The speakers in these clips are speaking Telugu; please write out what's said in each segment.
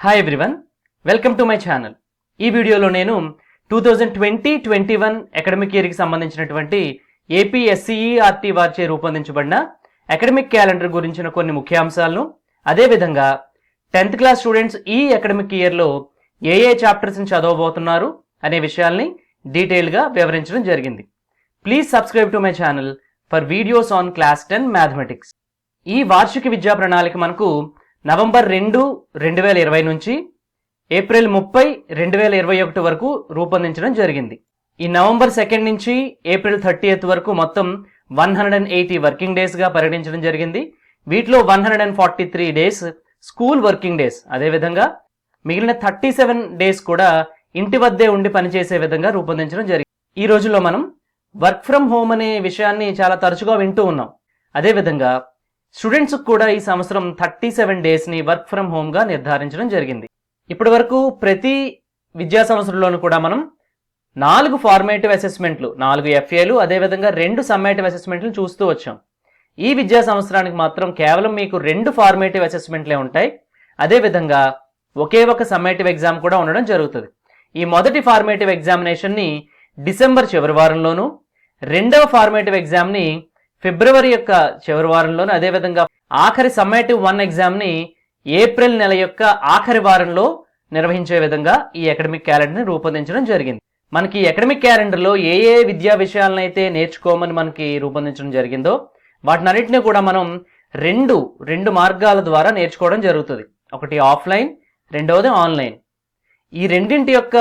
Hi everyone, welcome to my channel. ఈ వీడియోలో నేను 2020-21 అకాడమిక్ ఇయర్కి సంబంధించినటువంటి ఏపీ ఎస్సీఈఆర్టీ వారిచే రూపొందించబడిన అకాడమిక్ క్యాలెండర్ గురించిన కొన్ని ముఖ్యాంశాలను, అదేవిధంగా 10th క్లాస్ స్టూడెంట్స్ ఈ అకాడమిక్ ఇయర్లో ఏ చాప్టర్స్ని చదవబోతున్నారు అనే విషయాల్ని డీటెయిల్గా వివరించడం జరిగింది. Please subscribe to my channel for videos on class 10 mathematics. ఈ వార్షిక విద్యా ప్రణాళిక మనకు నవంబర్ 2, 2020 నుంచి ఏప్రిల్ 30, 2021 వరకు రూపొందించడం జరిగింది. ఈ నవంబర్ 2 నుంచి ఏప్రిల్ 30th వరకు మొత్తం 180 వర్కింగ్ డేస్గా పరిగణించడం జరిగింది. వీటిలో 143 డేస్ స్కూల్ వర్కింగ్ డేస్, అదేవిధంగా మిగిలిన 37 డేస్ కూడా ఇంటి వద్దే ఉండి పనిచేసే విధంగా రూపొందించడం జరిగింది. ఈ రోజుల్లో మనం వర్క్ ఫ్రమ్ హోమ్ అనే విషయాన్ని చాలా తరచుగా వింటూ ఉన్నాం. అదేవిధంగా స్టూడెంట్స్ కూడా ఈ సంవత్సరం 37 డేస్ని వర్క్ ఫ్రమ్ హోమ్గా నిర్ధారించడం జరిగింది. ఇప్పటి వరకు ప్రతి విద్యా సంవత్సరంలోనూ కూడా మనం 4 ఫార్మేటివ్ అసెస్మెంట్లు, 4 ఎఫ్ఏలు, అదేవిధంగా 2 సమ్మేటివ్ అసెస్మెంట్లు చూస్తూ వచ్చాం. ఈ విద్యా సంవత్సరానికి మాత్రం కేవలం మీకు 2 ఫార్మేటివ్ అసెస్మెంట్లే ఉంటాయి. అదేవిధంగా ఒకే ఒక సమ్మేటివ్ ఎగ్జామ్ కూడా ఉండడం జరుగుతుంది. ఈ మొదటి ఫార్మేటివ్ ఎగ్జామినేషన్ని డిసెంబర్ చివరి వారంలోనూ, రెండవ ఫార్మేటివ్ ఎగ్జామ్ని ఫిబ్రవరి యొక్క చివరి వారంలోనూ, అదేవిధంగా ఆఖరి సమ్మేటివ్ 1 ఎగ్జామ్ని ఏప్రిల్ నెల యొక్క ఆఖరి వారంలో నిర్వహించే విధంగా ఈ అకాడమిక్ క్యాలెండర్ని రూపొందించడం జరిగింది. మనకి ఈ అకాడమిక్ క్యాలెండర్లో ఏ విద్యా విషయాలను అయితే నేర్చుకోమని మనకి రూపొందించడం జరిగిందో వాటినన్నింటినీ కూడా మనం రెండు మార్గాల ద్వారా నేర్చుకోవడం జరుగుతుంది. ఒకటి ఆఫ్లైన్, రెండవది ఆన్లైన్. ఈ రెండింటి యొక్క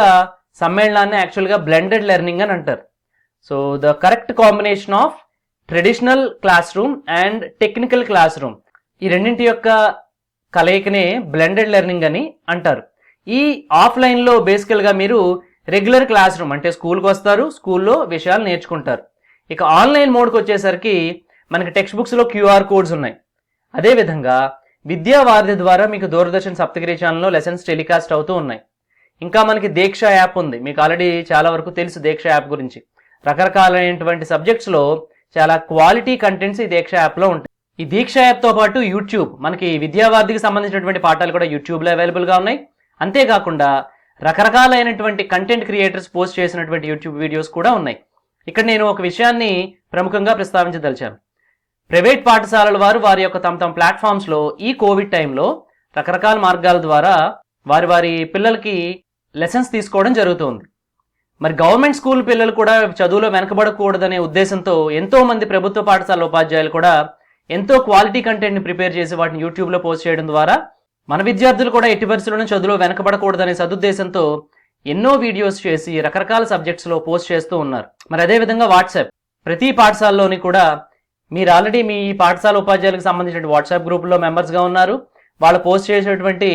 సమ్మేళనాన్ని యాక్చువల్గా బ్లెండెడ్ లెర్నింగ్ అని అంటారు. So the correct combination of traditional class room and technical class room, ఈ రెండింటి యొక్క కలయికనే బ్లెండెడ్ లెర్నింగ్ అని అంటారు. ఈ ఆఫ్లైన్లో బేసికల్గా మీరు రెగ్యులర్ క్లాస్ రూమ్ అంటే స్కూల్కి వస్తారు, స్కూల్లో విషయాలు నేర్చుకుంటారు. ఇక ఆన్లైన్ మోడ్కి వచ్చేసరికి మనకి టెక్స్ట్ బుక్స్లో QR కోడ్స్ ఉన్నాయి. అదేవిధంగా విద్యావారిధి ద్వారా మీకు దూరదర్శన్ సప్తగిరి ఛానల్లో లెసన్స్ టెలికాస్ట్ అవుతూ ఉన్నాయి. ఇంకా మనకి దీక్ష యాప్ ఉంది. మీకు ఆల్రెడీ చాలా వరకు తెలుసు దీక్ష యాప్ గురించి. రకరకాలైనటువంటి సబ్జెక్ట్స్లో చాలా క్వాలిటీ కంటెంట్స్ ఈ దీక్ష యాప్లో ఉంటాయి. ఈ దీక్ష యాప్తో పాటు యూట్యూబ్, మనకి విద్యావారిధికి సంబంధించినటువంటి పాఠాలు కూడా యూట్యూబ్లో అవైలబుల్గా ఉన్నాయి. అంతేకాకుండా రకరకాలైనటువంటి కంటెంట్ క్రియేటర్స్ పోస్ట్ చేసినటువంటి యూట్యూబ్ వీడియోస్ కూడా ఉన్నాయి. ఇక్కడ నేను ఒక విషయాన్ని ప్రముఖంగా ప్రస్తావించదలిచాను. ప్రైవేట్ పాఠశాలల వారి యొక్క తమ ప్లాట్ఫామ్స్లో ఈ కోవిడ్ టైంలో రకరకాల మార్గాల ద్వారా వారి పిల్లలకి లెసన్స్ తీసుకోవడం జరుగుతుంది. మరి గవర్నమెంట్ స్కూల్ పిల్లలు కూడా చదువులో వెనకబడకూడదనే ఉద్దేశంతో ఎంతో మంది ప్రభుత్వ పాఠశాల ఉపాధ్యాయులు కూడా ఎంతో క్వాలిటీ కంటెంట్ని ప్రిపేర్ చేసి వాటిని యూట్యూబ్లో పోస్ట్ చేయడం ద్వారా మన విద్యార్థులు కూడా ఎట్టి పరిస్థితుల్లోనూ చదువులో వెనకబడకూడదనే సదుద్దేశంతో ఎన్నో వీడియోస్ చేసి రకరకాల సబ్జెక్ట్స్లో పోస్ట్ చేస్తూ ఉన్నారు. మరి అదేవిధంగా వాట్సాప్, ప్రతి పాఠశాలలోని కూడా మీరు ఆల్రెడీ మీ పాఠశాల ఉపాధ్యాయులకు సంబంధించిన వాట్సాప్ గ్రూపుల్లో మెంబర్స్గా ఉన్నారు. వాళ్ళు పోస్ట్ చేసేటువంటి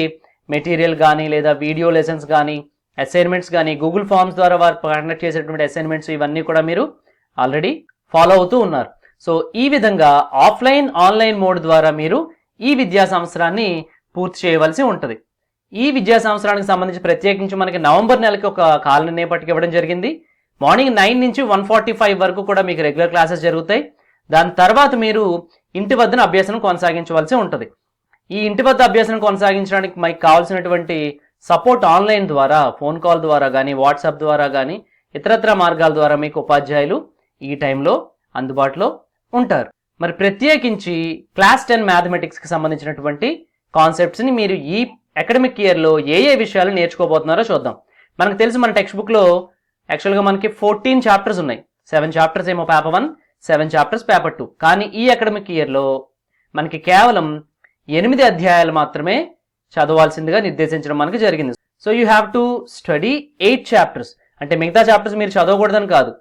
మెటీరియల్ కానీ లేదా వీడియో లెసన్స్ కానీ అసైన్మెంట్స్ కానీ గూగుల్ ఫామ్స్ ద్వారా వారు కండక్ట్ చేసేటువంటి అసైన్మెంట్స్ ఇవన్నీ కూడా మీరు ఆల్రెడీ ఫాలో అవుతూ ఉన్నారు. సో ఈ విధంగా ఆఫ్లైన్, ఆన్లైన్ మోడ్ ద్వారా మీరు ఈ విద్యా సంవత్సరాన్ని పూర్తి చేయవలసి ఉంటుంది. ఈ విద్యా సంవత్సరానికి సంబంధించి ప్రత్యేకించి మనకి నవంబర్ నెలకి ఒక కాలనీ పట్టిక ఇవ్వడం జరిగింది. మార్నింగ్ 9 నుంచి 1:45 వరకు కూడా మీకు రెగ్యులర్ క్లాసెస్ జరుగుతాయి. దాని తర్వాత మీరు ఇంటి వద్దన అభ్యాసం కొనసాగించవలసి ఉంటుంది. ఈ ఇంటి వద్ద అభ్యాసం కొనసాగించడానికి మీకు కావాల్సినటువంటి సపోర్ట్ ఆన్లైన్ ద్వారా, ఫోన్ కాల్ ద్వారా కానీ, వాట్సాప్ ద్వారా కానీ, ఇతరత్ర మార్గాల ద్వారా మీకు ఉపాధ్యాయులు ఈ టైంలో అందుబాటులో ఉంటారు. మరి ప్రత్యేకించి క్లాస్ 10 మ్యాథమెటిక్స్కి సంబంధించినటువంటి కాన్సెప్ట్స్ని మీరు ఈ అకాడమిక్ ఇయర్లో ఏ విషయాలు నేర్చుకోబోతున్నారో చూద్దాం. మనకు తెలుసు మన టెక్స్ట్ బుక్లో యాక్చువల్గా మనకి 14 చాప్టర్స్ ఉన్నాయి. 7 చాప్టర్స్ ఏమో పేపర్ 1, 7 చాప్టర్స్ పేపర్ 2. కానీ ఈ అకాడమిక్ ఇయర్లో మనకి కేవలం 8 అధ్యాయాలు మాత్రమే చదవాల్సిందిగా నిర్దేశించడం మనకి జరిగింది. So you have to study 8 chapters. అంటే మిగతా చాప్టర్స్ మీరు చదవకూడదని కాదు,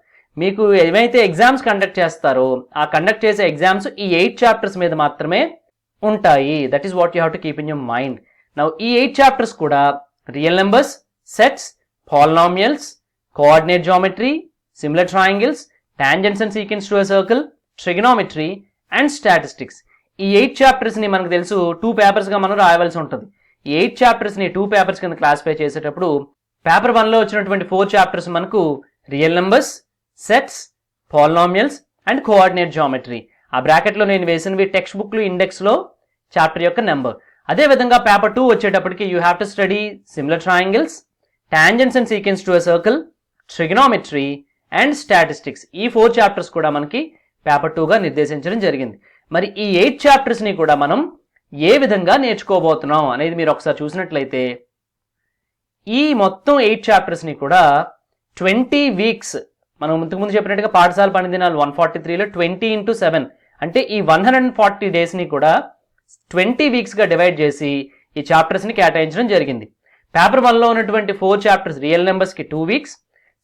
మీకు ఏమైతే ఎగ్జామ్స్ కండక్ట్ చేస్తారో ఆ కండక్ట్ చేసే ఎగ్జామ్స్ ఈ 8 చాప్టర్స్ మీద మాత్రమే ఉంటాయి. That is what you have to keep in your mind. Now ఈ 8 చాప్టర్స్ కూడా real numbers, sets, polynomials, coordinate geometry, similar triangles, tangents and secants to a circle, trigonometry and statistics. ఈ 8 చాప్టర్స్ని మనకు తెలుసు 2 పేపర్స్గా మనం రాయవలసి ఉంటుంది. ఈ 8 చాప్టర్స్ని 2 పేపర్స్ కింద క్లాసిఫై చేసేటప్పుడు పేపర్ 1లో వచ్చినటువంటి 4 చాప్టర్స్ మనకు real numbers, sets, polynomials and coordinate geometry. ఆ బ్రాకెట్లో నేను వేసినవి టెక్స్ట్ బుక్లు ఇండెక్స్లో చాప్టర్ యొక్క నెంబర్. అదేవిధంగా పేపర్ 2 వచ్చేటప్పటికి you have to study similar triangles, tangents and secants to a circle, trigonometry and statistics. ఈ 4 చాప్టర్స్ కూడా మనకి పేపర్ 2గా నిర్దేశించడం జరిగింది. మరి ఈ 8 చాప్టర్స్ని కూడా మనం ఏ విధంగా నేర్చుకోబోతున్నాం అనేది మీరు ఒకసారి చూసినట్లయితే ఈ మొత్తం 8 చాప్టర్స్ని కూడా 20 వీక్స్, మనం ఇంతకుముందు చెప్పినట్టుగా పాఠశాల పని దినాలు 143లో 20x7 అంటే ఈ 140 డేస్ని కూడా 20 వీక్స్గా డివైడ్ చేసి ఈ చాప్టర్స్ని కేటాయించడం జరిగింది. పేపర్ 1లో ఉన్నటువంటి 4 చాప్టర్స్ రియల్ నెంబర్స్కి 2 వీక్స్,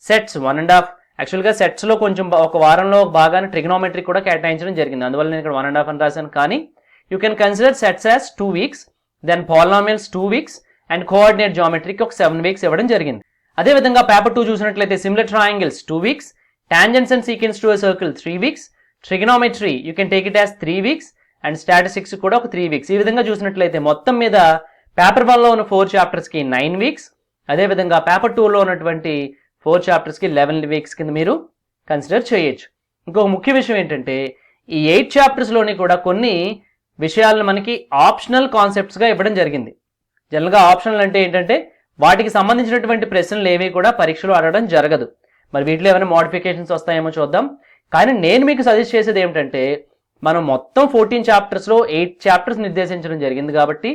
సెట్స్ 1.5, యాక్చువల్గా సెట్స్లో కొంచెం ఒక వారంలో భాగాన్ని ట్రిగ్నోమెట్రీ కూడా కేటాయించడం జరిగింది, అందువల్ల నేను ఇక్కడ 1.5 అని రాశాను. కానీ you can consider sets as 2 weeks, then polynomials 2 weeks and coordinate జామెట్రీకి ఒక 7 వీక్స్ ఇవ్వడం జరిగింది. అదేవిధంగా పేపర్ 2 చూసినట్లయితే similar triangles 2 weeks, tangents and secants to a circle 3 weeks, trigonometry you can take it as 3 weeks and statistics కూడా ఒక 3 వీక్స్. ఈ విధంగా చూసినట్లయితే మొత్తం మీద పేపర్ 1లో ఉన్న 4 చాప్టర్స్కి 9 వీక్స్, అదేవిధంగా పేపర్ 2లో ఉన్నటువంటి 4 చాప్టర్స్కి 11 వీక్స్ కింద మీరు కన్సిడర్ చేయొచ్చు. ఇంకొక ముఖ్య విషయం ఏంటంటే ఈ 8 చాప్టర్స్లోని కూడా కొన్ని విషయాలను మనకి ఆప్షనల్ కాన్సెప్ట్స్గా ఇవ్వడం జరిగింది. జనరల్గా ఆప్షనల్ అంటే ఏంటంటే వాటికి సంబంధించినటువంటి ప్రశ్నలు ఏవి కూడా పరీక్షలో అడగడం జరగదు. మరి వీటిలో ఏమైనా మోడిఫికేషన్స్ వస్తాయేమో చూద్దాం. కానీ నేను మీకు సజెస్ట్ చేసేది ఏమిటంటే మనం మొత్తం 14 చాప్టర్స్లో 8 చాప్టర్స్ నిర్దేశించడం జరిగింది కాబట్టి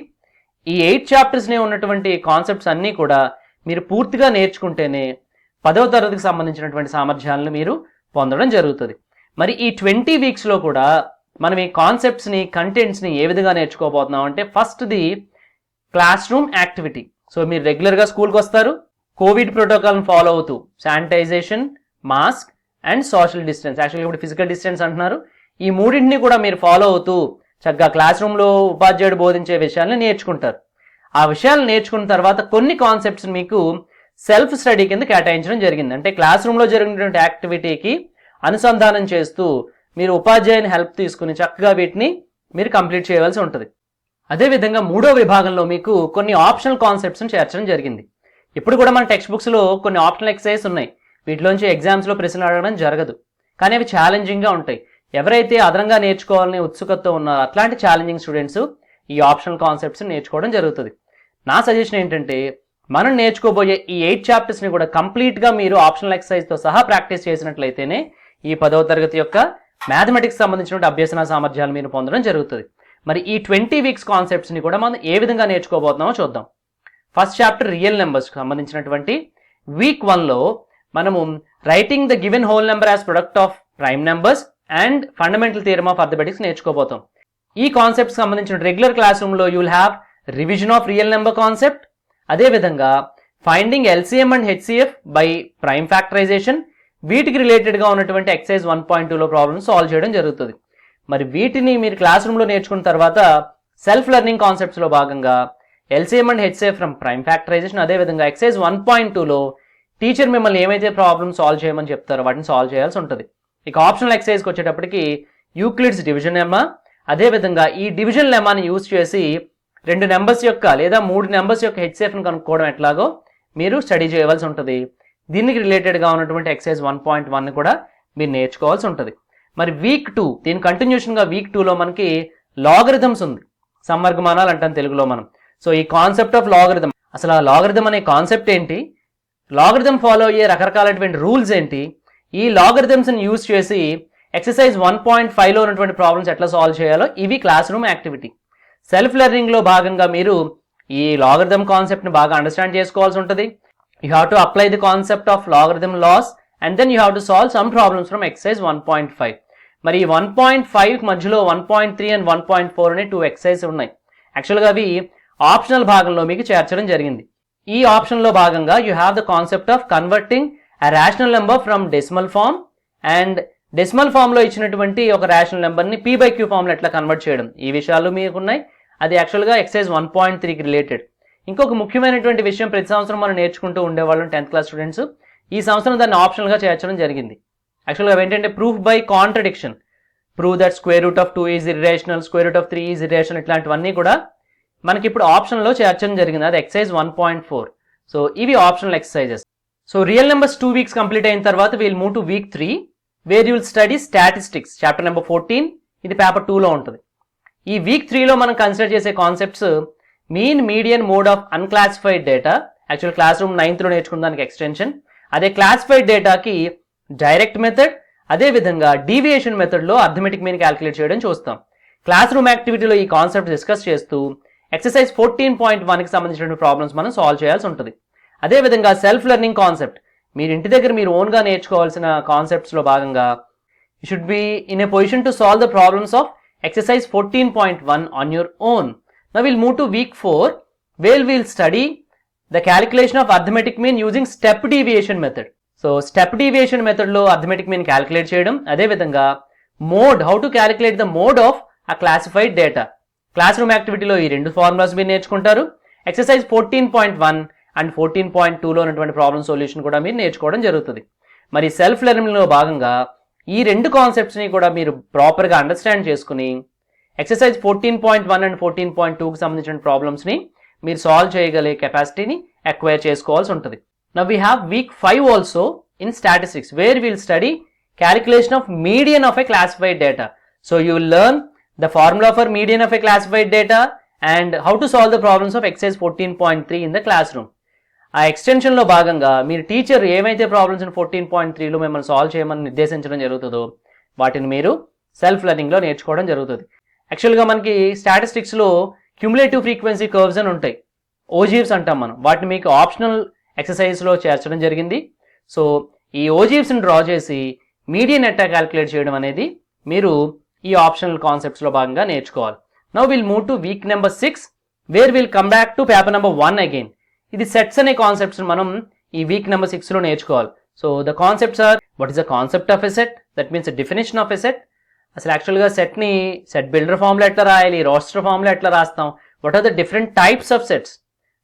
ఈ 8 చాప్టర్స్నే ఉన్నటువంటి కాన్సెప్ట్స్ అన్నీ కూడా మీరు పూర్తిగా నేర్చుకుంటేనే 10వ తరగతికి సంబంధించినటువంటి సామర్థ్యాలను మీరు పొందడం జరుగుతుంది. మరి ఈ 20 వీక్స్లో కూడా మనం ఈ కాన్సెప్ట్స్ని, కంటెంట్స్ని ఏ విధంగా నేర్చుకోబోతున్నాం అంటే ఫస్ట్ది క్లాస్ రూమ్ యాక్టివిటీ. సో మీరు రెగ్యులర్గా స్కూల్కి వస్తారు, కోవిడ్ ప్రోటోకాల్ని ఫాలో అవుతూ sanitisation, mask and social distance, యాక్చువల్గా ఇప్పుడు ఫిజికల్ డిస్టెన్స్ అంటున్నారు, ఈ మూడింటిని కూడా మీరు ఫాలో అవుతూ చక్కగా క్లాస్ రూమ్లో ఉపాధ్యాయుడు బోధించే విషయాల్ని నేర్చుకుంటారు. ఆ విషయాలు నేర్చుకున్న తర్వాత కొన్ని కాన్సెప్ట్స్ మీకు సెల్ఫ్ స్టడీ కింద కేటాయించడం జరిగింది. అంటే క్లాస్ రూమ్లో జరిగినటువంటి యాక్టివిటీకి అనుసంధానం చేస్తూ మీరు ఉపాధ్యాయుని హెల్ప్ తీసుకుని చక్కగా వీటిని మీరు కంప్లీట్ చేయవలసి ఉంటుంది. అదేవిధంగా 3వ విభాగంలో మీకు కొన్ని ఆప్షనల్ కాన్సెప్ట్స్ని చేర్చడం జరిగింది. ఇప్పుడు కూడా మన టెక్స్ట్ బుక్స్లో కొన్ని ఆప్షనల్ ఎక్సర్సైజ్ ఉన్నాయి, వీటిలోంచి ఎగ్జామ్స్లో ప్రశ్నలు అడగడం జరగదు, కానీ అవి ఛాలెంజింగ్గా ఉంటాయి. ఎవరైతే అదనంగా నేర్చుకోవాలని ఉత్సుకతతో ఉన్నారో అట్లాంటి ఛాలెంజింగ్ స్టూడెంట్స్ ఈ ఆప్షనల్ కాన్సెప్ట్స్ నేర్చుకోవడం జరుగుతుంది. నా సజెషన్ ఏంటంటే మనం నేర్చుకోబోయే ఈ 8 చాప్టర్స్ని కూడా కంప్లీట్గా మీరు ఆప్షనల్ ఎక్సర్సైజ్తో సహా ప్రాక్టీస్ చేసినట్లయితేనే ఈ 10వ తరగతి యొక్క మ్యాథమెటిక్స్ సంబంధించిన అభ్యసన సామర్థ్యాలు మీరు పొందడం జరుగుతుంది. మరి ఈ 20 వీక్స్ కాన్సెప్ట్స్ని కూడా మనం ఏ విధంగా నేర్చుకోబోతున్నామో చూద్దాం. ఫస్ట్ చాప్టర్ రియల్ నెంబర్స్కి సంబంధించినటువంటి వీక్ 1లో మనము writing the given whole number as product of prime numbers and fundamental theorem of arithmetics నేర్చుకోబోతాం. ఈ కాన్సెప్ట్స్ సంబంధించిన రెగ్యులర్ క్లాస్ రూమ్లో you will have revision of real number concept, అదేవిధంగా finding LCM and HCF by prime factorization, వీటికి రిలేటెడ్గా ఉన్నటువంటి ఎక్సైజ్ 1.2లో ప్రాబ్లమ్స్ సాల్వ్ చేయడం జరుగుతుంది. మరి వీటిని మీరు క్లాస్ రూమ్లో నేర్చుకున్న తర్వాత సెల్ఫ్ లెర్నింగ్ కాన్సెప్ట్స్లో భాగంగా LCM and HCF from prime factorization, అదేవిధంగా ఎక్సైజ్ 1.2లో టీచర్ మిమ్మల్ని ఏమైతే ప్రాబ్లమ్ సాల్వ్ చేయమని చెప్తారో వాటిని సాల్వ్ చేయాల్సి ఉంటుంది. ఇక ఆప్షనల్ ఎక్సైజ్కి వచ్చేటప్పటికి యూక్లిడ్స్ డివిజన్ లెమ్మా, అదేవిధంగా ఈ డివిజన్ లెమ్మాని యూజ్ చేసి 2 నెంబర్స్ యొక్క లేదా 3 నెంబర్స్ యొక్క హెచ్సిఎఫ్ని కనుక్కోవడం ఎట్లాగో మీరు స్టడీ చేయవలసి ఉంటుంది. దీనికి రిలేటెడ్గా ఉన్నటువంటి ఎక్సైజ్ 1.1 కూడా మీరు నేర్చుకోవాల్సి ఉంటుంది. మరి వీక్ 2 దీని కంటిన్యూషన్గా వీక్ 2లో మనకి లాగరిథమ్స్ ఉంది, సంవర్గమానాలు అంటాం తెలుగులో మనం. సో ఈ కాన్సెప్ట్ ఆఫ్ లాగరిథం, అసలు ఆ లాగరిథం అనే కాన్సెప్ట్ ఏంటి, లాగరిథం ఫాలో అయ్యే రకరకాలైనటువంటి రూల్స్ ఏంటి, ఈ లాగరిథమ్స్ని యూజ్ చేసి ఎక్సర్సైజ్ 1.5లో ఉన్నటువంటి ప్రాబ్లమ్స్ ఎట్లా సాల్వ్ చేయాలో ఇవి క్లాస్ రూమ్ యాక్టివిటీ. సెల్ఫ్ లెర్నింగ్లో భాగంగా మీరు ఈ లాగరిథం కాన్సెప్ట్ని బాగా అండర్స్టాండ్ చేసుకోవాల్సి ఉంటుంది. You have to apply the concept of logarithm laws and then you have to solve some problems from exercise 1.5. మరి ఈ 1.5 మధ్యలో 1.3 అండ్ 1.4 అనే 2 ఎక్సర్సైజ్ ఉన్నాయి. యాక్చువల్గా అవి ఆప్షనల్ భాగంలో మీకు చేర్చడం జరిగింది. ఈ ఆప్షన్లో భాగంగా you have the concept of converting a rational number from decimal form and decimal form లో ఇచ్చినటువంటి ఒక రేషనల్ నెంబర్ని p/q ఫామ్లో ఎట్లా కన్వర్ట్ చేయడం, ఈ విషయాలు మీకు ఉన్నాయి. అది యాక్చువల్గా ఎక్సైజ్ 1.3కి రిలేటెడ్. ఇంకొక ముఖ్యమైనటువంటి విషయం ప్రతి సంవత్సరం మనం నేర్చుకుంటూ ఉండేవాళ్ళం 10th క్లాస్ స్టూడెంట్స్, ఈ సంవత్సరం దాన్ని ఆప్షనల్గా చేర్చడం జరిగింది. యాక్చువల్గా ఏంటంటే proof by contradiction, prove that square root of 2 is irrational, square root of 3 is irrational, ఇట్లాంటివన్నీ కూడా మనకి ఇప్పుడు ఆప్షన్లో చేర్చడం జరిగింది. అది ఎక్సైజ్ 1.4. సో ఇవి optional exercises. So real numbers 2 weeks complete అయిన తర్వాత we'll move to week 3 where you'll study statistics chapter number 14. ఇది పేపర్ 2లో ఉంటుంది. ఈ వీక్ 3లో మనం కన్సిడర్ చేసే concepts mean median mode of unclassified data, actual class room 9th నేర్చుకున్న దానికి ఎక్స్టెన్షన్. అదే క్లాసిఫైడ్ డేటాకి డైరెక్ట్ మెథడ్, అదే విధంగా డీవియేషన్ మెథడ్లో అర్థమెటిక్ మీన్ క్యాలిక్యులేట్ చేయడం చూస్తాం. క్లాస్ రూమ్ యాక్టివిటీలో ఈ కాన్సెప్ట్ డిస్కస్ చేస్తూ ఎక్సర్సైజ్ 14.1కి సంబంధించిన ప్రాబ్లమ్స్ మనం సాల్వ్ చేయాల్సి ఉంటుంది. అదేవిధంగా సెల్ఫ్ లెర్నింగ్ కాన్సెప్ట్, మీరు ఇంటి దగ్గర మీరు ఓన్గా నేర్చుకోవాల్సిన కాన్సెప్ట్స్లో భాగంగా you should be in a position to solve the problems of exercise 14.1 on your own. Now we'll move to week 4 where we'll study the calculation of arithmetic mean using step deviation method. So step deviation method లో arithmetic mean calculate చేయడం, అదే విధంగా mode, how to calculate the mode of a classified data. Classroom యాక్టివిటీలో ఈ రెండు ఫార్ములాస్ మీరు నేర్చుకుంటారు. ఎక్సర్సైజ్ 14.1 అండ్ 14.2లో ఉన్నటువంటి ప్రాబ్లమ్ సొల్యూషన్ కూడా మీరు నేర్చుకోవడం జరుగుతుంది. మరి సెల్ఫ్ లెర్నింగ్లో భాగంగా ఈ రెండు కాన్సెప్ట్స్ని కూడా మీరు ప్రాపర్గా అండర్స్టాండ్ చేసుకుని ఎక్సర్సైజ్ 14.1 అండ్ 14.2కి సంబంధించిన ప్రాబ్లమ్స్ని మీరు సాల్వ్ చేయగలిగే కెపాసిటీని అక్వైర్ చేసుకోవాల్సి ఉంటుంది. Now we have week 5 also in statistics where will study calculation of median of a classified data. So you will learn the formula for median of a classified data and how to solve the problems of exercise 14.3 in the class room. ఆ ఎక్స్టెన్షన్లో భాగంగా మీరు టీచర్ ఏమైతే ప్రాబ్లమ్స్ 14.3లో మిమ్మల్ని సాల్వ్ చేయమని నిర్దేశించడం జరుగుతుందో వాటిని మీరు సెల్ఫ్ లెర్నింగ్లో నేర్చుకోవడం జరుగుతుంది. యాక్చువల్గా మనకి స్టాటిస్టిక్స్లో క్యుములేటివ్ ఫ్రీక్వెన్సీ కర్వ్స్ అని ఉంటాయి, ఓజీవ్స్ అంటాం మనం. వాటిని మీకు ఆప్షనల్ ఎక్సర్సైజ్లో చేర్చడం జరిగింది. సో ఈ ఓజీవ్స్ని డ్రా చేసి మీడియన్ ఎట్టా క్యాలిక్యులేట్ చేయడం అనేది మీరు ఈ ఆప్షనల్ కాన్సెప్ట్స్లో భాగంగా నేర్చుకోవాలి. Now will move to week number 6 where will come back to paper number 1 again. ఇది సెట్స్ అనే కాన్సెప్ట్స్ మనం ఈ వీక్ నెంబర్ 6లో నేర్చుకోవాలి. So the concepts are, what is the concept of a set, that means definition of a set, అసలు యాక్చువల్గా సెట్ని సెట్ బిల్డర్ ఫామ్లో ఎట్లా రాయాలి, రోస్టర్ ఫామ్లో ఎట్లా రాస్తాం, what are the different types of sets,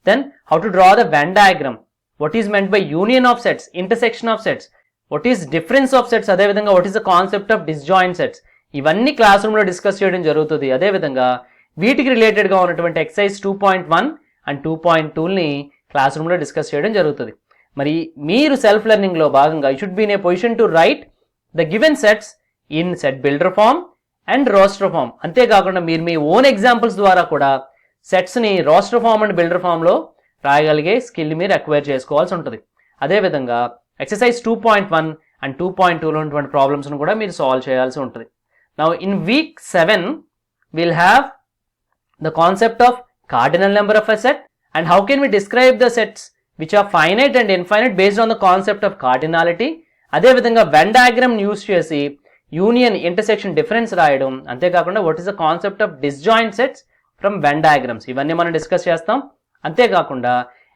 then how to draw the Venn diagram, what is meant by union of sets, intersection of sets, what is difference of sets, అదేవిధంగా what is the concept of disjoint sets, ఇవన్నీ క్లాస్ రూమ్లో డిస్కస్ చేయడం జరుగుతుంది. అదేవిధంగా వీటికి రిలేటెడ్గా ఉన్నటువంటి ఎక్సర్సైజ్ 2.1 అండ్ 2.2ని క్లాస్ రూమ్లో డిస్కస్ చేయడం జరుగుతుంది. మరి మీరు సెల్ఫ్ లెర్నింగ్లో భాగంగా you should be in a position to write the given sets in set builder form and roster form. అంతేకాకుండా మీరు మీ ఓన్ ఎగ్జాంపుల్స్ ద్వారా కూడా సెట్స్ని రోస్టర్ ఫామ్ అండ్ బిల్డర్ ఫామ్లో రాయగలిగే స్కిల్ మీరు అక్వైర్ చేసుకోవాల్సి ఉంటుంది. అదేవిధంగా ఎక్సర్సైజ్ 2.1 అండ్ 2.2లో ఉన్నటువంటి ప్రాబ్లమ్స్ను కూడా మీరు సాల్వ్ చేయాల్సి ఉంటుంది. Now in week 7 will have the concept of cardinal number of a set and how can we describe the sets which are finite and infinite based on the concept of cardinality. అదే విధంగా వెన్ డయాగ్రామ్ యూస్ చేసి యూనియన్, ఇంటర్సెక్షన్, డిఫరెన్స్ రాయడం, అంతేకాకుండా what is the concept of disjoint sets from Venn diagrams, ఇవన్నీ మనం డిస్కస్ చేస్తాం. అంతేకాకుండా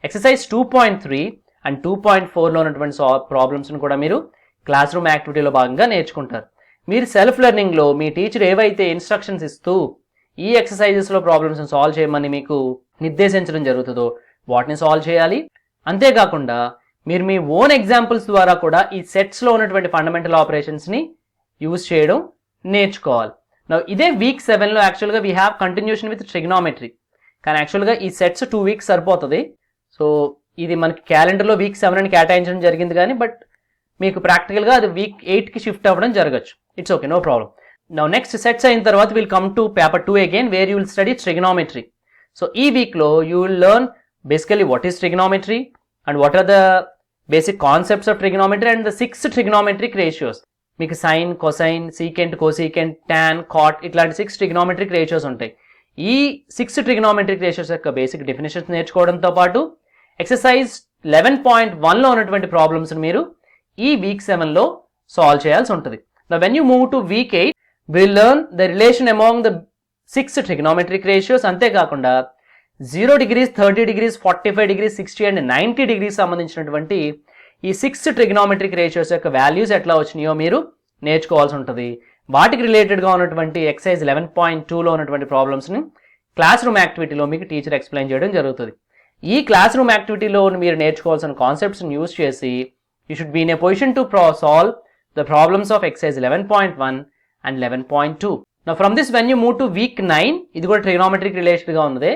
ఎక్సర్సైజ్ 2.3 అండ్ 2.4లో ఉన్నటువంటి ప్రాబ్లమ్స్ని కూడా మీరు క్లాస్ రూమ్ యాక్టివిటీలో భాగంగా నేర్చుకుంటారు. మీరు సెల్ఫ్ లెర్నింగ్లో మీ టీచర్ ఏవైతే ఇన్స్ట్రక్షన్స్ ఇస్తూ ఈ ఎక్సర్సైజెస్లో ప్రాబ్లమ్స్ని సాల్వ్ చేయమని మీకు నిర్దేశించడం జరుగుతుందో వాటిని సాల్వ్ చేయాలి. అంతేకాకుండా మీరు మీ ఓన్ ఎగ్జాంపుల్స్ ద్వారా కూడా ఈ సెట్స్లో ఉన్నటువంటి ఫండమెంటల్ ఆపరేషన్స్ని యూజ్ చేయడం నేర్చుకోవాలి. ఇదే వీక్ 7లో యాక్చువల్గా we have continuation with trigonometry, కానీ యాక్చువల్గా ఈ సెట్స్ 2 వీక్స్ సరిపోతుంది. సో ఇది మనకి క్యాలెండర్లో వీక్ 7 అని కేటాయించడం జరిగింది, కానీ బట్ మీకు ప్రాక్టికల్గా అది వీక్ 8కి షిఫ్ట్ అవ్వడం జరగచ్చు. It's okay, no problem. Now next sets అయిన తర్వాత we'll come to paper 2 again where you will study trigonometry. So ఈ వీక్లో you will learn basically what is trigonometry and what are the basic concepts of trigonometry and the 6 trigonometric ratios. మీకు sine, cosine, secant, cosecant, tan, cot ఇట్లాంటి 6 trigonometric ratios ఉంటాయి. ఈ 6 trigonometric ratios యొక్క బేసిక్ డెఫినేషన్స్ నేర్చుకోవడంతో పాటు ఎక్సర్సైజ్ 11.1లో ఉన్నటువంటి ప్రాబ్లమ్స్ని మీరు ఈ వీక్ 7లో సాల్వ్ చేయాల్సి ఉంటుంది. Now when you move to week 8 we'll learn the relation among the 6 trigonometric ratios. అంతేకాకుండా 0 degrees, 30 degrees, 45 degrees, 60 and 90 degrees సంబంధించినటువంటి ఈ 6 trigonometric ratios యొక్క వాల్యూస్ ఎట్లా వచ్చినాయో మీరు నేర్చుకోవాల్సి ఉంటుంది. వాటికి రిలేటెడ్గా ఉన్నటువంటి ఎక్సైజ్ 11.2లో ఉన్నటువంటి ప్రాబ్లమ్స్ని క్లాస్ రూమ్ యాక్టివిటీలో మీకు టీచర్ ఎక్స్ప్లెయిన్ చేయడం జరుగుతుంది. ఈ క్లాస్ రూమ్ యాక్టివిటీలో మీరు నేర్చుకోవాల్సిన కాన్సెప్ట్స్ని యూజ్ చేసి you should be in a position to solve the problems of exercise 11.1 and 11.2. Now from this when you move to week 9, ఇది కూడా trigonometric related గా ఉంది.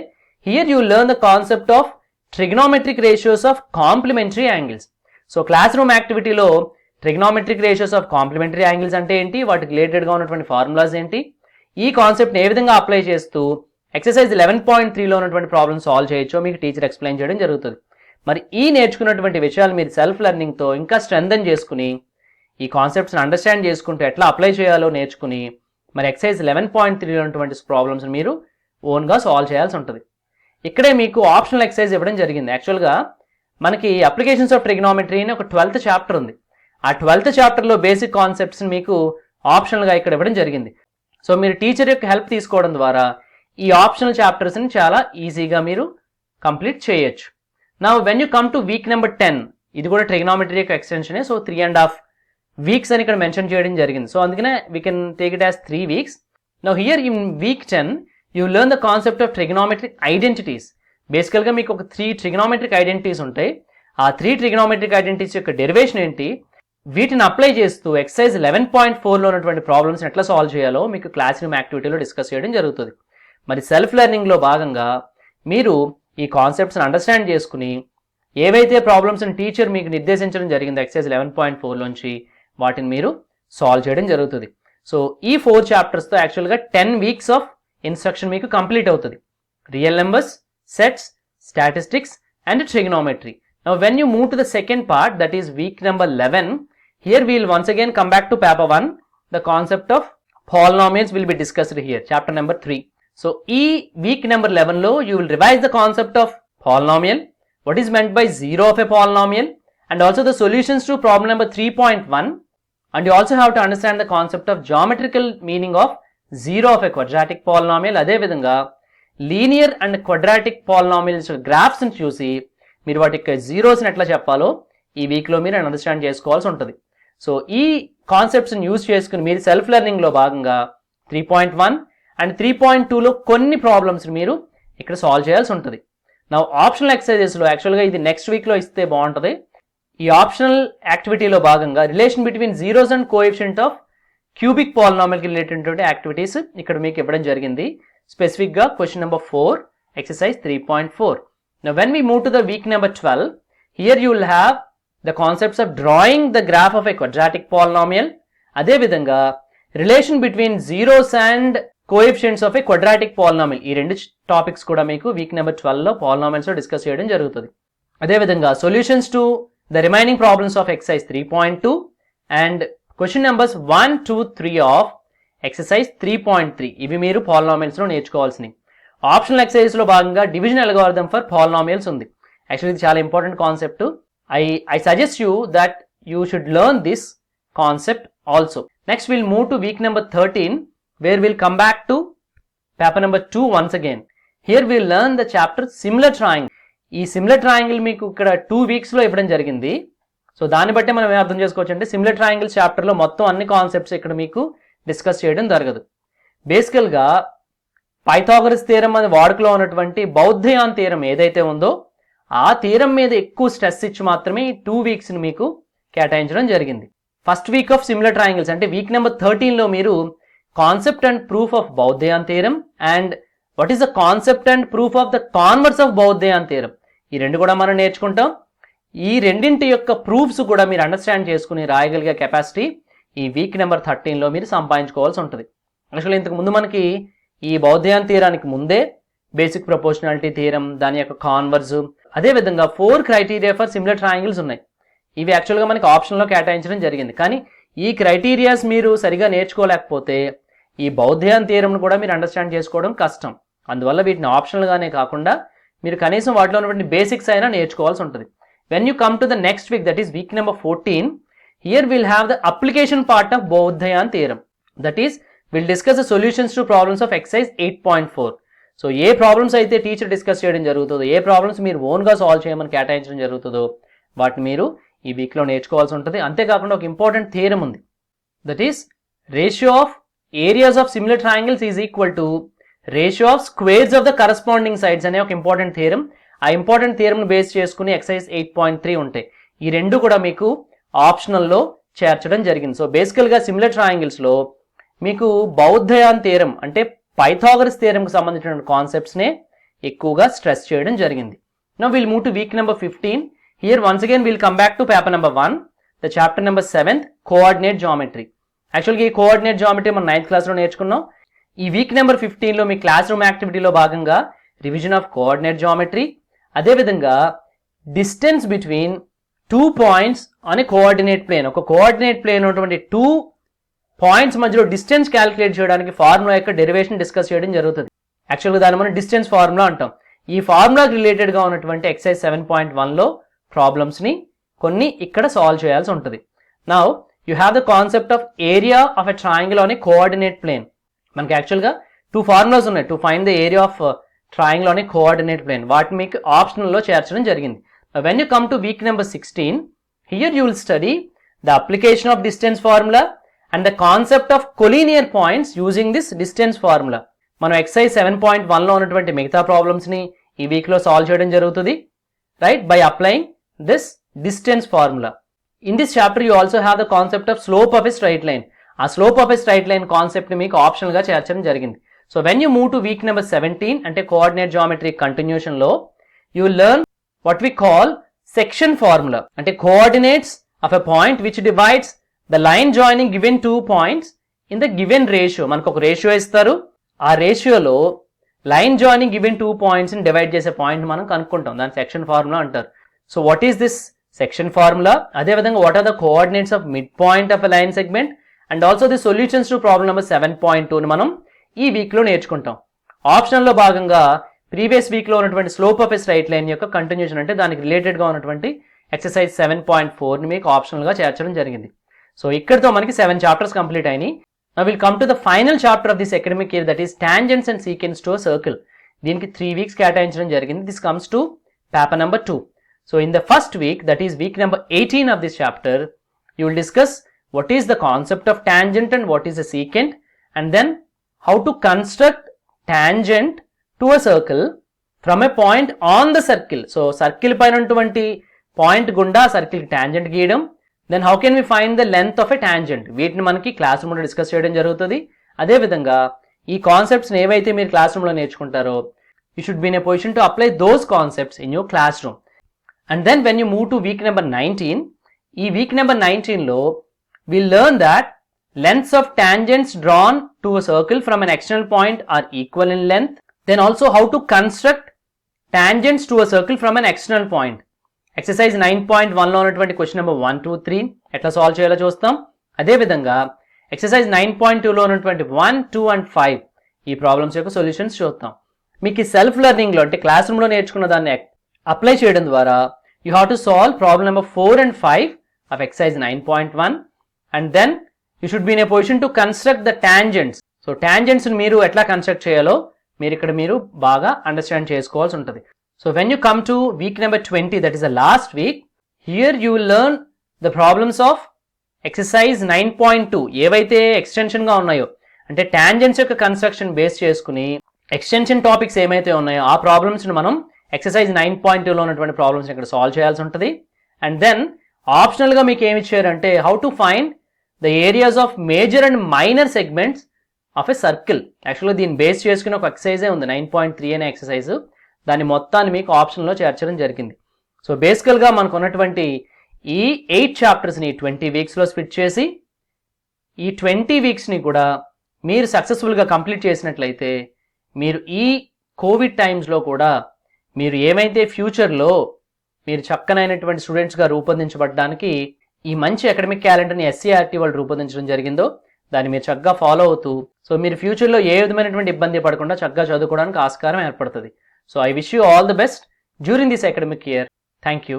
Here you learn the concept of trigonometric ratios of complementary angles. So classroom activity లో trigonometric ratios of complementary angles అంటే ఏంటి, వాటికి రిలేటెడ్ గా ఉన్నటువంటి ఫార్ములాస్ ఏంటి, ఈ కాన్సెప్ట్ ఏ విధంగా అప్లై చేస్తూ ఎక్సర్సైజ్ 11.3లో ఉన్నటువంటి ప్రాబ్లమ్స్ సాల్వ్ చేయొచ్చో మీకు టీచర్ ఎక్స్ప్లెయిన్ చేయడం జరుగుతుంది. మరి ఈ నేర్చుకున్నటువంటి విషయాలు మీరు సెల్ఫ్ లెర్నింగ్తో ఇంకా స్ట్రెంథన్ చేసుకుని ఈ కాన్సెప్ట్స్ని అండర్స్టాండ్ చేసుకుంటూ ఎట్లా అప్లై చేయాలో నేర్చుకుని మరి ఎక్సర్సైజ్ 11.3లో ఉన్నటువంటి ప్రాబ్లమ్స్ని మీరు ఓన్గా సాల్వ్ చేయాల్సి ఉంటుంది. ఇక్కడే మీకు ఆప్షనల్ ఎక్సర్సైజ్ ఇవ్వడం జరిగింది. యాక్చువల్గా మనకి అప్లికేషన్స్ ఆఫ్ ట్రిగ్నోమెట్రీ అని ఒక 12th చాప్టర్ ఉంది. ఆ 12th చాప్టర్లో బేసిక్ కాన్సెప్ట్స్ని మీకు ఆప్షనల్గా ఇక్కడ ఇవ్వడం జరిగింది. సో మీరు టీచర్ యొక్క హెల్ప్ తీసుకోవడం ద్వారా ఈ ఆప్షనల్ చాప్టర్స్ని చాలా ఈజీగా మీరు కంప్లీట్ చేయొచ్చు. Now when you come to week number 10, ఇది కూడా ట్రిగ్నోమెట్రీ యొక్క ఎక్స్టెన్షనే. సో 3.5 వీక్స్ అని ఇక్కడ మెన్షన్ చేయడం జరిగింది. సో అందుకనే we can take it as 3 weeks. Now here in week 10 you learn the concept of trigonometric identities. బేసికల్గా మీకు ఒక 3 ట్రిగ్నోమెట్రిక్ ఐడెంటిటీస్ ఉంటాయి. ఆ 3 ట్రిగ్నోమెట్రిక్ ఐడెంటిటీస్ యొక్క డెరివేషన్ ఏంటి, వీటిని అప్లై చేస్తూ ఎక్సర్సైజ్ 11.4లో ఉన్నటువంటి ప్రాబ్లమ్స్ ఎట్లా సాల్వ్ చేయాలో మీకు క్లాస్ రూమ్ యాక్టివిటీలో డిస్కస్ చేయడం జరుగుతుంది. మరి సెల్ఫ్ లెర్నింగ్లో భాగంగా మీరు ఈ కాన్సెప్ట్స్ని అండర్స్టాండ్ చేసుకుని ఏవైతే ప్రాబ్లమ్స్ని టీచర్ మీకు నిర్దేశించడం జరిగింది ఎక్సర్సైజ్ 11.4లోంచి వాటిని మీరు సాల్వ్ చేయడం జరుగుతుంది. సో ఈ 4 చాప్టర్స్తో యాక్చువల్గా 10 వీక్స్ ఆఫ్ ఇన్స్ట్రక్షన్ మీకు కంప్లీట్ అవుతుంది. Real numbers, sets, statistics and trigonometry. Now when you move to the second part, that is week number 11, here we will once again come back to paper 1. The concept of polynomials will be discussed here, chapter number 3. So e week number 11 lo you will revise the concept of polynomial, what is meant by zero of a polynomial, and also the solutions to problem number 3.1, and you also have to understand the concept of geometrical meaning of zero of a quadratic polynomial. అదే విధంగా linear and quadratic polynomials graphs ని చూసి మీరు వాటి యొక్క జీరోస్ని ఎట్లా చెప్పాలో ఈ వీక్లో మీరు అండర్స్టాండ్ చేసుకోవాల్సి ఉంటుంది. సో ఈ కాన్సెప్ట్స్ని యూజ్ చేసుకుని మీరు సెల్ఫ్ లెర్నింగ్లో భాగంగా 3.1 అండ్ 3.2లో కొన్ని ప్రాబ్లమ్స్ని మీరు ఇక్కడ సాల్వ్ చేయాల్సి ఉంటుంది. నా ఆప్షనల్ ఎక్సర్సైజెస్లో యాక్చువల్గా ఇది నెక్స్ట్ వీక్లో ఇస్తే బాగుంటుంది. ఈ ఆప్షనల్ యాక్టివిటీలో భాగంగా relation between zeros and coefficient of cubic పాలినామియల్కి రిలేటెడ్ యాక్టివిటీస్ ఇక్కడ మీకు ఇవ్వడం జరిగింది. స్పెసిఫిక్గా question number 4, exercise 3.4. Now when we move to the week number 12, here you will have the concepts of drawing the graph of a quadratic polynomial. అదే విధంగా relation between zeros and coefficients of a quadratic polynomial. ఈ రెండు టాపిక్స్ కూడా మీకు వీక్ నెంబర్ 12లో పాలినామియల్స్లో డిస్కస్ చేయడం జరుగుతుంది. అదేవిధంగా solutions to the remaining problems of exercise 3.2 and question numbers 1, 2, 3 of exercise 3.3. ఇవి మీరు పాలినామియల్స్లో నేర్చుకోవాల్సినవి. ఆప్షనల్ ఎక్సర్సైజ్లో భాగంగా డివిజన్ అల్గోరిథం ఫర్ పాలినామియల్స్ ఉంది. యాక్చువల్లీ ఇది చాలా important concept. I suggest you that you should learn this concept also. Next will move to week number 13 wear will come back to paper number 2 once again. Here will learn the chapter similar triangle. ఈ సిమిలర్ ట్రయాంగిల్ మీకు ఇక్కడ 2 వీక్స్లో ఇవ్వడం జరిగింది. సో దాన్ని బట్టి మనం ఏం అర్థం చేసుకోవచ్చు అంటే సిమిలర్ ట్రయాంగిల్ చాప్టర్లో మొత్తం అన్ని కాన్సెప్ట్స్ ఇక్కడ మీకు డిస్కస్ చేయడం జరగదు. బేసికల్గా పైథాగరస్ థీరం అనే వాడుకలో ఉన్నటువంటి బౌద్ధయాన్ థీరం ఏదైతే ఉందో ఆ థీరం మీద ఎక్కువ స్ట్రెస్ ఇచ్చి మాత్రమే ఈ 2 వీక్స్ని మీకు కేటాయించడం జరిగింది. First week of similar triangles అంటే వీక్ నెంబర్ 13లో మీరు concept and proof of Baudhayan theorem and what is the concept and proof of the converse of Baudhayan theorem, ఈ రెండు కూడా మనం నేర్చుకుంటాం. ఈ రెండింటి యొక్క ప్రూఫ్స్ కూడా మీరు అండర్స్టాండ్ చేసుకుని రాయగలిగే కెపాసిటీ ఈ వీక్ నెంబర్ 13లో మీరు సంపాదించుకోవాల్సి ఉంటుంది. యాక్చువల్లీ ఇంతకు ముందు మనకి ఈ బౌద్ధయాన్ థీరానికి ముందే బేసిక్ ప్రపోర్షనాలిటీ థీరం, దాని యొక్క కాన్వర్స్, అదేవిధంగా 4 క్రైటీరియా ఫర్ సిమిలర్ ట్రయాంగిల్స్ ఉన్నాయి. ఇవి యాక్చువల్గా మనకి ఆప్షన్లో కేటాయించడం జరిగింది. కానీ ఈ క్రైటీరియాస్ మీరు సరిగా నేర్చుకోలేకపోతే ఈ బౌద్ధయాన్ థీరంను కూడా మీరు అండర్స్టాండ్ చేసుకోవడం కష్టం. అందువల్ల వీటిని ఆప్షనల్గానే కాకుండా మీరు కనీసం వాటిలో ఉన్నటువంటి బేసిక్స్ అయినా నేర్చుకోవాల్సి ఉంటుంది. When you come to the next week, that is week number 14, here will have the application part of Baudhayan theorem. That is we'll discuss the solutions to problems of exercise 8.4. So ఏ ప్రాబ్లమ్స్ అయితే టీచర్ డిస్కస్ చేయడం జరుగుతుందో, ఏ ప్రాబ్లమ్స్ మీరు ఓన్గా సాల్వ్ చేయమని కేటాయించడం జరుగుతుందో వాటిని మీరు ఈ వీక్లో నేర్చుకోవాల్సి ఉంటుంది. అంతేకాకుండా ఒక ఇంపార్టెంట్ థియరం ఉంది. That is ratio of areas of similar triangles is equal to ratio of squares of the corresponding sides అనే ఒక ఇంపార్టెంట్ థియరం. ఆ ఇంపార్టెంట్ థియరంను బేస్ చేసుకుని ఎక్సర్సైజ్ 8.3 ఉంటాయి. ఈ రెండు కూడా మీకు ఆప్షనల్లో చేర్చడం జరిగింది. సో బేసికల్గా సిమిలర్ ట్రయాంగిల్స్లో మీకు బౌద్ధయాన్ థీరం అంటే పైథాగరస్ థీరంకి సంబంధించిన కాన్సెప్ట్స్నే ఎక్కువగా స్ట్రెస్ చేయడం జరిగింది. Now will move to week number 15. Here once again will come back to paper number 1, the chapter number 7, coordinate geometry. యాక్చువల్గా ఈ కోఆర్డినేట్ జామెట్రీ మనం 9th క్లాస్లో నేర్చుకున్నాం. ఈ వీక్ నెంబర్ 15లో మీ క్లాస్ రూమ్ యాక్టివిటీలో భాగంగా రివిజన్ ఆఫ్ కోఆర్డినేట్ జామెట్రీ, అదేవిధంగా డిస్టెన్స్ బిట్వీన్ 2 పాయింట్స్ అనే కోఆర్డినేట్ ప్లేన్, ఒక కోఆర్డినేట్ ప్లేన్ ఉన్నటువంటి 2 పాయింట్స్ మధ్యలో డిస్టెన్స్ క్యాలిక్యులేట్ చేయడానికి ఫార్ములా యొక్క డెరివేషన్ డిస్కస్ చేయడం జరుగుతుంది. యాక్చువల్గా దాన్ని మనం డిస్టెన్స్ ఫార్ములా అంటాం. ఈ ఫార్ములాకి రిలేటెడ్గా ఉన్నటువంటి ఎక్సర్సైజ్ 7.1లో ప్రాబ్లమ్స్ని కొన్ని ఇక్కడ సాల్వ్ చేయాల్సి ఉంటుంది. Now you have the concept of area of a triangle on a coordinate plane. మనకి యాక్చువల్గా 2 ఫార్ములాస్ ఉన్నాయి to find the area of triangle on a coordinate plane. వాటిని మీకు ఆప్షనల్లో చేర్చడం జరిగింది. When you come to week number 16, here you will study the application of distance formula and the concept of collinear points using this distance formula. మనం ఎక్సర్సైజ్ 7.1లో ఉన్నటువంటి మిగతా ప్రాబ్లమ్స్ని ఈ వీక్లో సాల్వ్ చేయడం జరుగుతుంది, right, by applying this distance formula. In this chapter you also have the concept of slope of a straight line. ఆ slope of a straight line కాన్సెప్ట్ని మీకు ఆప్షనల్గా చేర్చడం జరిగింది. So when you move to week number 17 అంటే కోఆర్డినేట్ జామెట్రీ కంటిన్యూషన్లో you will learn what we call section formula. అంటే coordinates of a point which divides the line joining given 2 points in the given ratio. మనకు ఒక రేషియో ఇస్తారు, ఆ రేషియోలో లైన్ జాయినింగ్ గివెన్ 2 పాయింట్స్ని డివైడ్ చేసే పాయింట్ మనం కనుక్కుంటాం, దాన్ని సెక్షన్ ఫార్ములా అంటారు. So what is this section formula? అదేవిధంగా what are the coordinates of midpoint of a line segment and also the solutions to problem number 7.2ని మనం ఈ వీక్లో నేర్చుకుంటాం. ఆప్షనల్లో భాగంగా ప్రీవియస్ వీక్లో ఉన్నటువంటి slope of a straight line యొక్క కంటిన్యూషన్ అంటే దానికి రిలేటెడ్గా ఉన్నటువంటి ఎక్సర్సైజ్ 7.4ని మీకు ఆప్షనల్గా చేర్చడం జరిగింది. సో ఇక్కడితో మనకి 7 చాప్టర్స్ కంప్లీట్ అయినాయి. Now we'll come to the final chapter of this academic year, that is tangents and secants to a circle. దీనికి 3 weeks కేటాయించడం జరిగింది. This comes to paper number 2. So in the first week, that is week number 18 of this chapter, you will discuss what is the concept of tangent and what is a secant, and then how to construct tangent to a circle from a point on the circle. So circle పైన ఉన్నటువంటి పాయింట్ గుండా సర్కిల్ కి tangent గీయడం. Then how can we find the length of a tangent, వీటిని మనకి క్లాస్ రూమ్లో డిస్కస్ చేయడం జరుగుతుంది. అదేవిధంగా ఈ కాన్సెప్ట్స్ని ఏవైతే మీరు క్లాస్ రూమ్లో నేర్చుకుంటారో you should be in a position to apply those concepts in your classroom. And then when you move to week number 19, ఈ వీక్ నెంబర్ 19లో will learn that lengths of tangents drawn to a circle from an external point are equal in length. Then also how to construct tangents to a circle from an external point. Exercise 9.1లో ఉన్నటువంటి క్వశ్చన్ నెంబర్ 1, 2, 3 ఎట్లా సాల్వ్ చేయాలో చూస్తాం. అదేవిధంగా ఎక్సర్సైజ్ 9.2లో ఉన్నటువంటి 1, 2 and 5 ఈ ప్రాబ్లమ్స్ యొక్క సొల్యూషన్స్ చూద్దాం. మీకు ఈ సెల్ఫ్ లెర్నింగ్లో అంటే క్లాస్ రూమ్లో నేర్చుకున్న దాన్ని అప్లై చేయడం ద్వారా you have to solve problem number 4 and 5 of exercise 9.1 and then you should be in a position to construct the tangents. So tangents మీరు ఎట్లా కన్స్ట్రక్ట్ చేయాలో మీరు బాగా అండర్స్టాండ్ చేసుకోవాల్సి ఉంటుంది. So when you come to week number 20, that is the last week, here you will learn the problems of exercise 9.2. ఏవైతే ఎక్స్టెన్షన్ గా ఉన్నాయో అంటే టాంజెంట్స్ యొక్క కన్స్ట్రక్షన్ బేస్ చేసుకుని ఎక్స్టెన్షన్ టాపిక్స్ ఏమైతే ఉన్నాయో ఆ ప్రాబ్లమ్స్ ని మనం ఎక్సర్సైజ్ 9.2లో ఉన్నటువంటి ప్రాబ్లమ్స్ ఇక్కడ సాల్వ్ చేయాల్సి ఉంటుంది. అండ్ దెన్ ఆప్షనల్ గా మీకు ఏమి ఇచ్చారంటే how to find the areas of major and minor segments of a circle. యాక్చువల్గా దీన్ని బేస్ చేసుకుని ఒక ఎక్సర్సైజే ఉంది 9.3 అనే ఎక్సర్సైజ్. దాని మొత్తాన్ని మీకు ఆప్షన్లో చేర్చడం జరిగింది. సో బేసికల్గా మనకు ఉన్నటువంటి ఈ 8 చాప్టర్స్ని 20 వీక్స్లో స్ప్లిట్ చేసి ఈ 20 వీక్స్ని కూడా మీరు సక్సెస్ఫుల్గా కంప్లీట్ చేసినట్లయితే మీరు ఈ కోవిడ్ టైమ్స్లో కూడా మీరు ఏమైతే ఫ్యూచర్లో మీరు చక్కనైనటువంటి స్టూడెంట్స్గా రూపొందించబడడానికి ఈ మంచి అకాడమిక్ క్యాలెండర్ని ఎస్సీఆర్టీ వాళ్ళు రూపొందించడం జరిగిందో దాన్ని మీరు చక్కగా ఫాలో అవుతూ సో మీరు ఫ్యూచర్లో ఏ విధమైనటువంటి ఇబ్బంది పడకుండా చక్కగా చదువుకోవడానికి ఆస్కారం ఏర్పడుతుంది. So I wish you all the best during this academic year. Thank you.